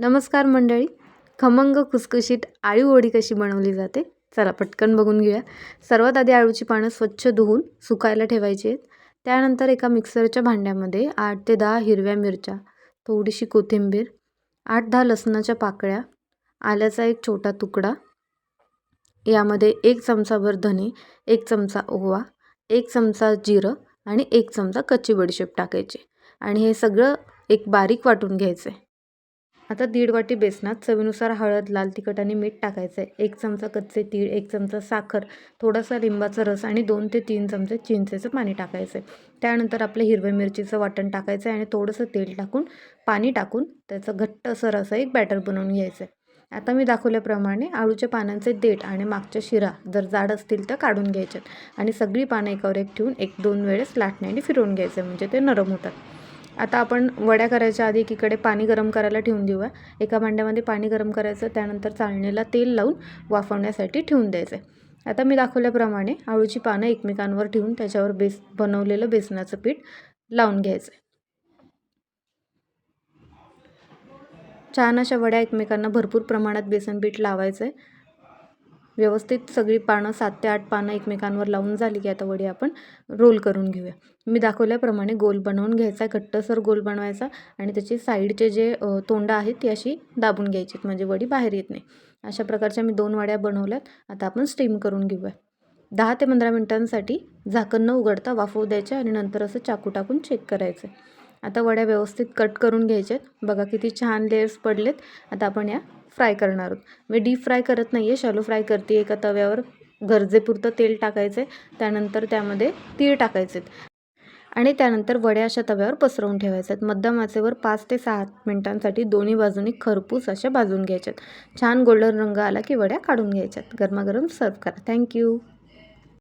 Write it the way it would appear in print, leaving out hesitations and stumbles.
नमस्कार मंडळी. खमंग खुसखुशीत आळू वडी कशी बनवली जाते चला पटकन बघून घेऊया. सर्वात आधी आळूची पानं स्वच्छ धुवून सुकायला ठेवायची आहेत. त्यानंतर एका मिक्सरच्या भांड्यामध्ये 8 ते 10 हिरव्या मिरच्या, थोडीशी कोथिंबीर, 8-10 लसणाच्या पाकळ्या, आल्याचा एक छोटा तुकडा, यामध्ये 1 चमचाभर धने, 1 चमचा ओवा, 1 चमचा जिरं आणि 1 चमचा कच्ची बडीशेप टाकायचे आणि हे सगळं एक बारीक वाटून घ्यायचं आहे. आता 1.5 वाटी बेसनात चवीनुसार हळद, लाल तिखट आणि मीठ टाकायचं आहे. 1 चमचा कच्चे तीळ, 1 चमचा साखर, थोडासा लिंबाचा रस आणि 2 ते 3 चमचे चिंचेचं पाणी टाकायचं आहे. त्यानंतर आपलं हिरव्या मिरचीचं वाटण टाकायचं आहे आणि थोडंसं तेल टाकून पाणी टाकून त्याचं घट्टसर असं एक बॅटर बनवून घ्यायचं आहे. आता मी दाखवल्याप्रमाणे आळूच्या पानांचे देठ आणि मागच्या शिरा जर जाड असतील तर काढून घ्यायच्यात आणि सगळी पानं एकावर एक ठेवून 1-2 वेळेस लाटण्याने फिरवून घ्यायचं म्हणजे ते नरम होतात. आता आपण वड्या करायच्या आधी एकीकडे पाणी गरम करायला ठेवून देऊया. एका भांड्यामध्ये पाणी गरम करायचं, त्यानंतर चाळणीला तेल लावून वाफवण्यासाठी ठेवून द्यायचं आहे. आता मी दाखवल्याप्रमाणे आळूची पानं एकमेकांवर ठेवून त्याच्यावर बनवलेलं बेसनाचं पीठ लावून घ्यायचं आहे. छान अशा वड्या एकमेकांना भरपूर प्रमाणात बेसन पीठ लावायचं आहे. व्यवस्थित सगळी पानं 7 ते 8 पानं एकमेकांवर लावून झाली की आता वडी आपण रोल करून घेऊया. मी दाखवल्याप्रमाणे गोल बनवून घ्यायचा, घट्टसर गोल बनवायचा आणि त्याची साईडचे जे तोंडं आहेत ती अशी दाबून घ्यायची म्हणजे वडी बाहेर येत नाही. अशा प्रकारच्या मी 2 वड्या बनवल्यात. आता आपण स्टीम करून घेऊया. 10 ते 15 मिनिटांसाठी झाकण न उघडता वाफवू द्यायचे आणि नंतर असं चाकू टाकून चेक करायचं. आता वड्या व्यवस्थित कट करून घ्यायच्यात. बघा किती छान लेयर्स पडलेत. आता आपण या फ्राय करणार आहोत. मी डीप फ्राय करत नाही आहे, शॅलो फ्राय करते. एका तव्यावर गरजेपुरतं तेल टाकायचं आहे, त्यानंतर त्यामध्ये तीळ टाकायचे आहेत आणि त्यानंतर वड्या अशा तव्यावर पसरवून ठेवायच्या आहेत. मध्यम आचेवर 5 ते 6 मिनिटांसाठी दोन्ही बाजूनी खरपूस अशा भाजून घ्यायच्यात. छान गोल्डन रंग आला की वड्या काढून घ्यायच्यात. गरमागरम सर्व करा. थँक्यू.